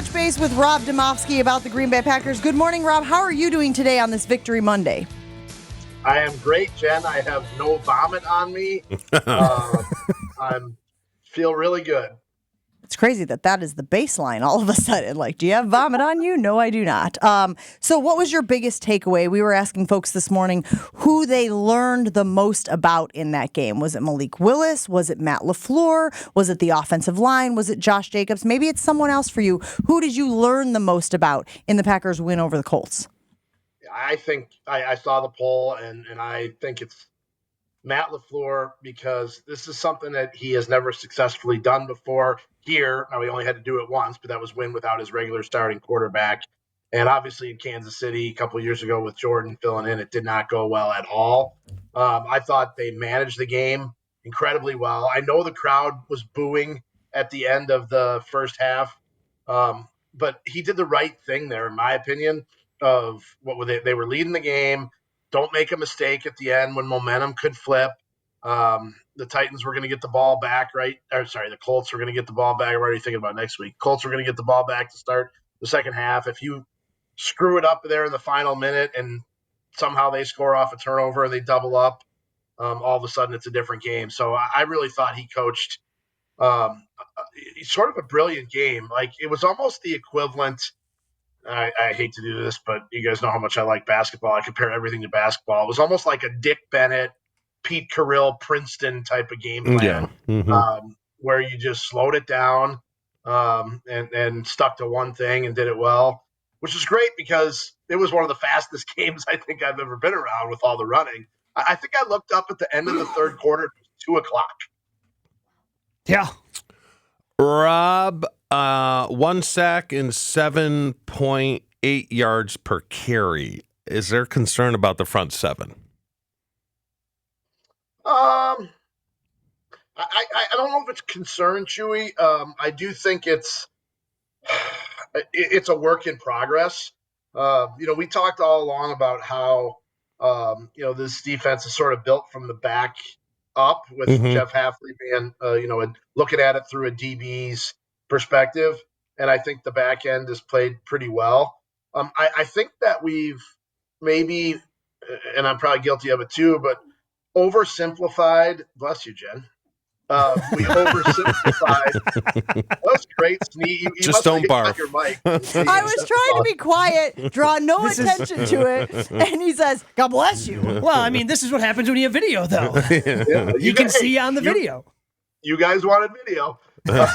touch base with Rob Demovsky about the Green Bay Packers. Good morning, Rob. How are you doing today on this Victory Monday? I am great, Jen. I have no vomit on me. I feel really good. It's crazy that is the baseline all of a sudden. Like, do you have vomit on you? No, I do not. So what was your biggest takeaway? We were asking folks this morning who they learned the most about in that game. Was it Malik Willis? Was it Matt LaFleur? Was it the offensive line? Was it Josh Jacobs? Maybe it's someone else for you. Who did you learn the most about in the Packers' win over the Colts? I think I saw the poll, and I think it's Matt LaFleur, because this is something that he has never successfully done before here. Now, he only had to do it once, but that was win without his regular starting quarterback. And obviously in Kansas City a couple of years ago with Jordan filling in, it did not go well at all. I thought they managed the game incredibly well. I know the crowd was booing at the end of the first half, but he did the right thing there, in my opinion, of what were they were leading the game. Don't make a mistake at the end when momentum could flip. The Titans were going to get the ball back, right? Or sorry, the Colts were going to get the ball back. I'm already thinking about next week. Colts were going to get the ball back to start the second half. If you screw it up there in the final minute and somehow they score off a turnover and they double up, all of a sudden it's a different game. So I really thought he coached sort of a brilliant game. Like, it was almost the equivalent. I hate to do this, but you guys know how much I like basketball. I compare everything to basketball. It was almost like a Dick Bennett, Pete Carrill, Princeton type of game plan, where you just slowed it down and stuck to one thing and did it well, which is great because it was one of the fastest games I think I've ever been around with all the running. I think I looked up at the end of the third quarter, it was 2:00. Yeah. Rob, 1 sack and 7.8 yards per carry. Is there concern about the front seven? I don't know if it's concern, Chewy. I do think it's a work in progress. We talked all along about how this defense is sort of built from the back up, with Jeff Hafley being and looking at it through a DB's perspective, and I think the back end has played pretty well. I think that we've maybe, and I'm probably guilty of it too, but oversimplified. Bless you, Jen. We oversimplified. That's great. Just don't barf. Your mic. I was trying to be quiet, draw no attention to it, and he says, "God bless you." Well, I mean, this is what happens when you have video, though. Yeah, you can see on the video. You guys wanted video. I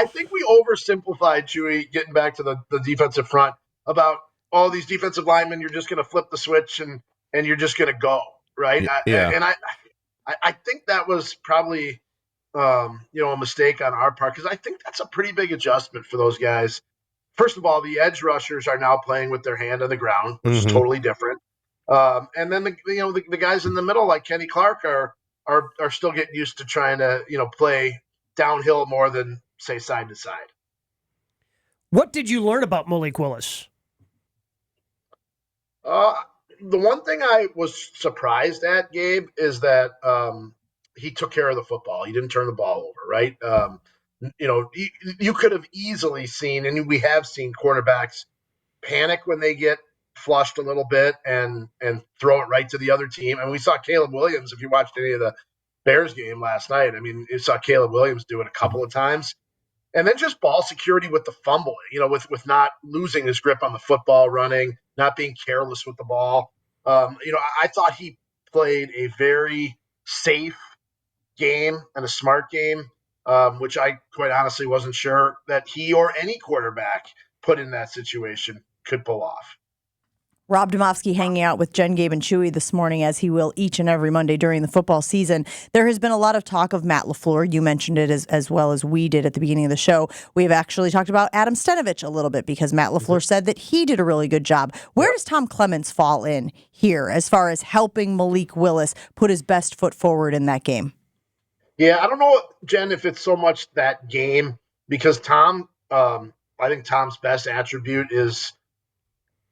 think we oversimplified, Chewy, getting back to the defensive front, about all these defensive linemen. You're just going to flip the switch and you're just going to go, right? Yeah. I think that was probably, a mistake on our part, because I think that's a pretty big adjustment for those guys. First of all, the edge rushers are now playing with their hand on the ground, which is totally different. And then the guys in the middle, like Kenny Clark, are still getting used to trying to play downhill more than, say, side to side. What did you learn about Malik Willis? The one thing I was surprised at, Gabe, is that he took care of the football. He didn't turn the ball over, right? You could have easily seen, and we have seen, quarterbacks panic when they get flushed a little bit and throw it right to the other team. And we saw Caleb Williams, if you watched any of the Bears game last night, I mean, you saw Caleb Williams do it a couple of times. And then just ball security with the fumble, with not losing his grip on the football, running, not being careless with the ball. I thought he played a very safe game and a smart game, which I quite honestly wasn't sure that he or any quarterback put in that situation could pull off. Rob Demovsky hanging out with Jen, Gabe, and Chewy this morning, as he will each and every Monday during the football season. There has been a lot of talk of Matt LaFleur. You mentioned it as well as we did at the beginning of the show. We've actually talked about Adam Stenavich a little bit, because Matt LaFleur said that he did a really good job. Where does Tom Clements fall in here as far as helping Malik Willis put his best foot forward in that game? Yeah, I don't know, Jen, if it's so much that game, because Tom, I think Tom's best attribute is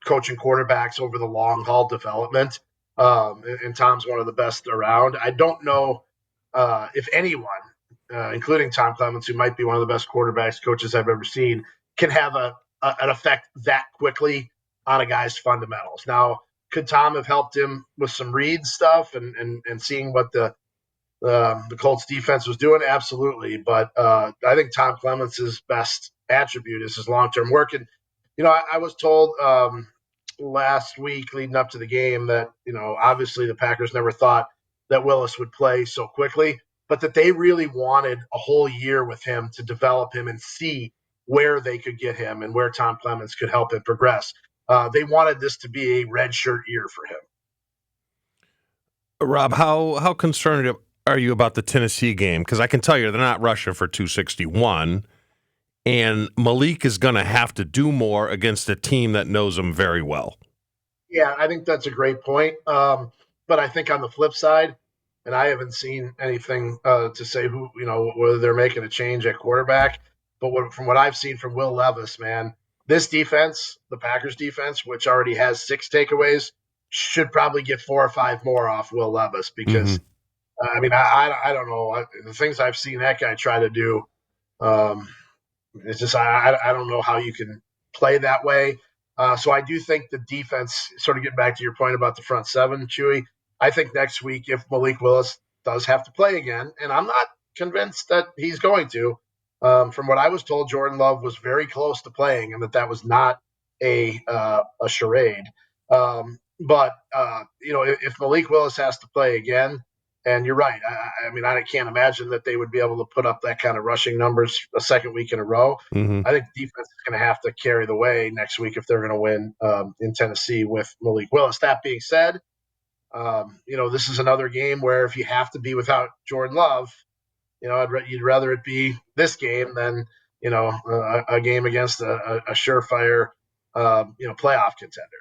coaching quarterbacks over the long haul development. And Tom's one of the best around. I don't know if anyone including Tom Clements, who might be one of the best quarterbacks coaches I've ever seen, can have an effect that quickly on a guy's fundamentals. Now, could Tom have helped him with some read stuff and seeing what the Colts defense was doing? Absolutely. But I think Tom Clements' best attribute is his long-term work. And, I was told last week leading up to the game that, obviously the Packers never thought that Willis would play so quickly, but that they really wanted a whole year with him to develop him and see where they could get him and where Tom Clements could help him progress. They wanted this to be a redshirt year for him. Rob, how concerned are you about the Tennessee game? Because I can tell you they're not rushing for 261, and Malik is going to have to do more against a team that knows him very well. Yeah, I think that's a great point. But I think on the flip side, and I haven't seen anything to say whether they're making a change at quarterback, but from what I've seen from Will Levis, man, this defense, the Packers defense, which already has 6 takeaways, should probably get 4 or 5 more off Will Levis because, I don't know. The things I've seen that guy try to do, it's just I don't know how you can play that way. So I do think the defense, sort of getting back to your point about the front seven, Chewy, I think next week if Malik Willis does have to play again, and I'm not convinced that he's going to, from what I was told, Jordan Love was very close to playing and that was not a charade. But if Malik Willis has to play again, and you're right, I can't imagine that they would be able to put up that kind of rushing numbers a second week in a row. I think defense is going to have to carry the way next week if they're going to win in Tennessee with Malik Willis. That being said, this is another game where if you have to be without Jordan Love, you'd rather it be this game than, a game against a surefire, playoff contender.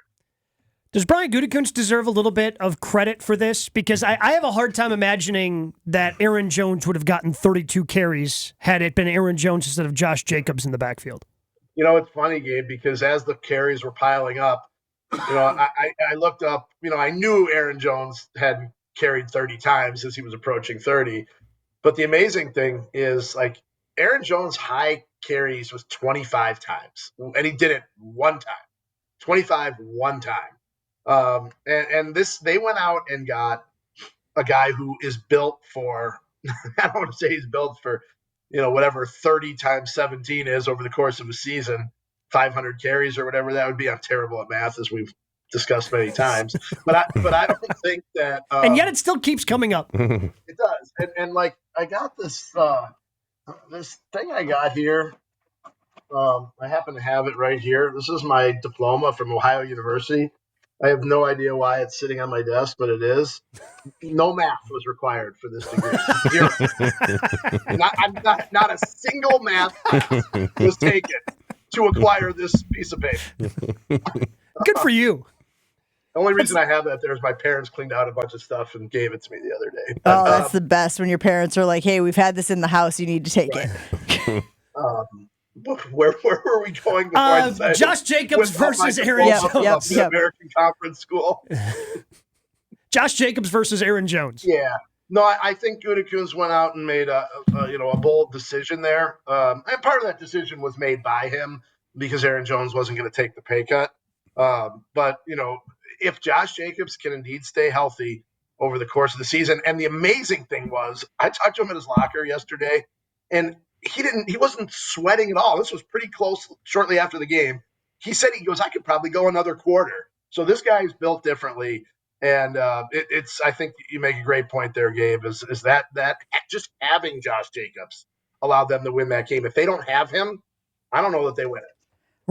Does Brian Gutekunst deserve a little bit of credit for this? Because I have a hard time imagining that Aaron Jones would have gotten 32 carries had it been Aaron Jones instead of Josh Jacobs in the backfield. It's funny, Gabe, because as the carries were piling up, I looked up, I knew Aaron Jones had carried 30 times as he was approaching 30. But the amazing thing is, Aaron Jones' high carries was 25 times, and he did it one time. 25 one time. And they went out and got a guy who is built for, I don't want to say he's built for, whatever 30 times 17 is over the course of a season, 500 carries or whatever that would be. I'm terrible at math, as we've discussed many times, but I don't think that, and yet it still keeps coming up. It does. And I got this, this thing I got here. I happen to have it right here. This is my diploma from Ohio University. I have no idea why it's sitting on my desk, but it is. No math was required for this degree. Zero. Not a single math class was taken to acquire this piece of paper. Good for you. The only reason I have that there is my parents cleaned out a bunch of stuff and gave it to me the other day. Oh, that's the best when your parents are like, hey, we've had this in the house. You need to take it. Where were we going before I decided? Josh Jacobs versus Aaron Jones. The American Conference School. Josh Jacobs versus Aaron Jones. Yeah. No, I think Gutekunst went out and made a bold decision there. And part of that decision was made by him because Aaron Jones wasn't going to take the pay cut. But, if Josh Jacobs can indeed stay healthy over the course of the season, and the amazing thing was, I talked to him in his locker yesterday, and he wasn't sweating at all. This was pretty close shortly after the game. He said, I could probably go another quarter. So this guy's built differently. And I think you make a great point there, Gabe, is that just having Josh Jacobs allowed them to win that game. If they don't have him, I don't know that they win it.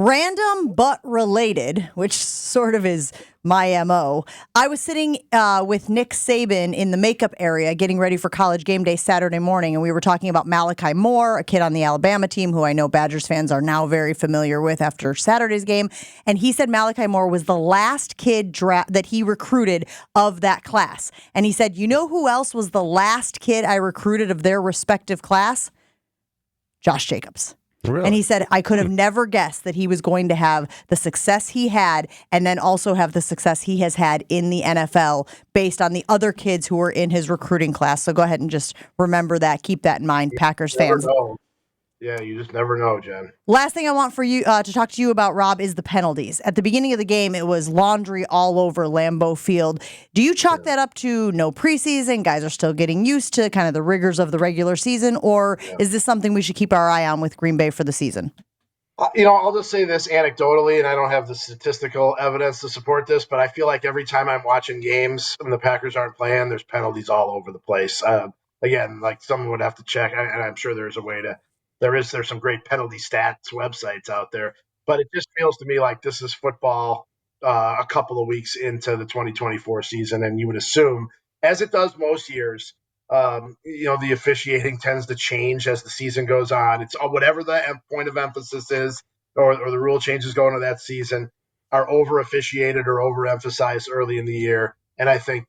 Random but related, which sort of is my MO. I was sitting with Nick Saban in the makeup area getting ready for College Game Day Saturday morning, and we were talking about 𝘾𝙀𝘀 Moore, a kid on the Alabama team who I know Badgers fans are now very familiar with after Saturday's game. And he said 𝘾𝙀𝘀 Moore was the last kid that he recruited of that class. And he said, you know who else was the last kid I recruited of their respective class? Josh Jacobs. Really? And he said, I could have never guessed that he was going to have the success he had and then also have the success he has had in the NFL based on the other kids who were in his recruiting class. So go ahead and just remember that. Keep that in mind, Packers fans. Know. Yeah, you just never know, Jen. Last thing I want for you to talk to you about, Rob, is the penalties. At the beginning of the game, it was laundry all over Lambeau Field. Do you chalk that up to no preseason? Guys are still getting used to kind of the rigors of the regular season, or is this something we should keep our eye on with Green Bay for the season? I'll just say this anecdotally, and I don't have the statistical evidence to support this, but I feel like every time I'm watching games and the Packers aren't playing, there's penalties all over the place. Again, like someone would have to check, and I'm sure there's a way to. There's some great penalty stats websites out there, but it just feels to me like this is football a couple of weeks into the 2024 season, and you would assume, as it does most years, the officiating tends to change as the season goes on. It's whatever the point of emphasis is, or the rule changes going into that season are over officiated or overemphasized early in the year, and I think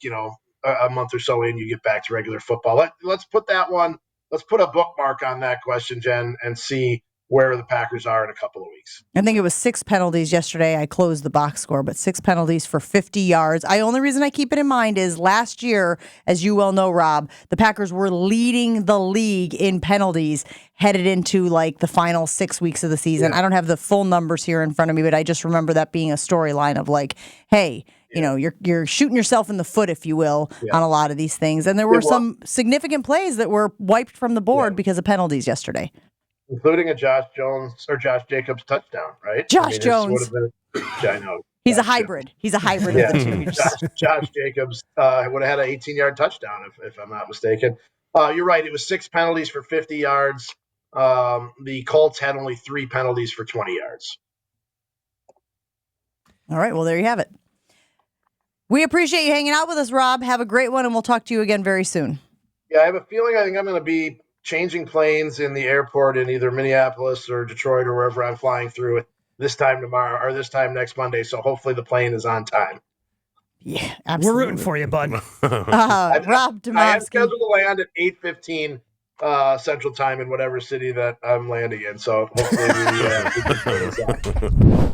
a month or so in, you get back to regular football. Let's put that one. Let's put a bookmark on that question, Jen, and see where the Packers are in a couple of weeks. I think it was 6 penalties yesterday. I closed the box score, but 6 penalties for 50 yards. The only reason I keep it in mind is last year, as you well know, Rob, the Packers were leading the league in penalties headed into like the final 6 weeks of the season. I don't have the full numbers here in front of me, but I just remember that being a storyline of like, hey, you're shooting yourself in the foot, if you will, on a lot of these things. And there were some significant plays that were wiped from the board because of penalties yesterday. Including a Josh Jacobs touchdown, right? Jones. I know. He's a hybrid. He's a hybrid of the two. Josh Jacobs would have had an 18-yard touchdown, if I'm not mistaken. You're right. It was 6 penalties for 50 yards. The Colts had only 3 penalties for 20 yards. All right. Well, there you have it. We appreciate you hanging out with us, Rob. Have a great one, and we'll talk to you again very soon. Yeah, I have a feeling I think I'm going to be changing planes in the airport in either Minneapolis or Detroit or wherever I'm flying through this time tomorrow or this time next Monday. So hopefully the plane is on time. Yeah, absolutely. We're rooting for you, bud. Rob Demovsky. I am scheduled to land at 8:15 Central Time in whatever city that I'm landing in. So hopefully we can figure this out.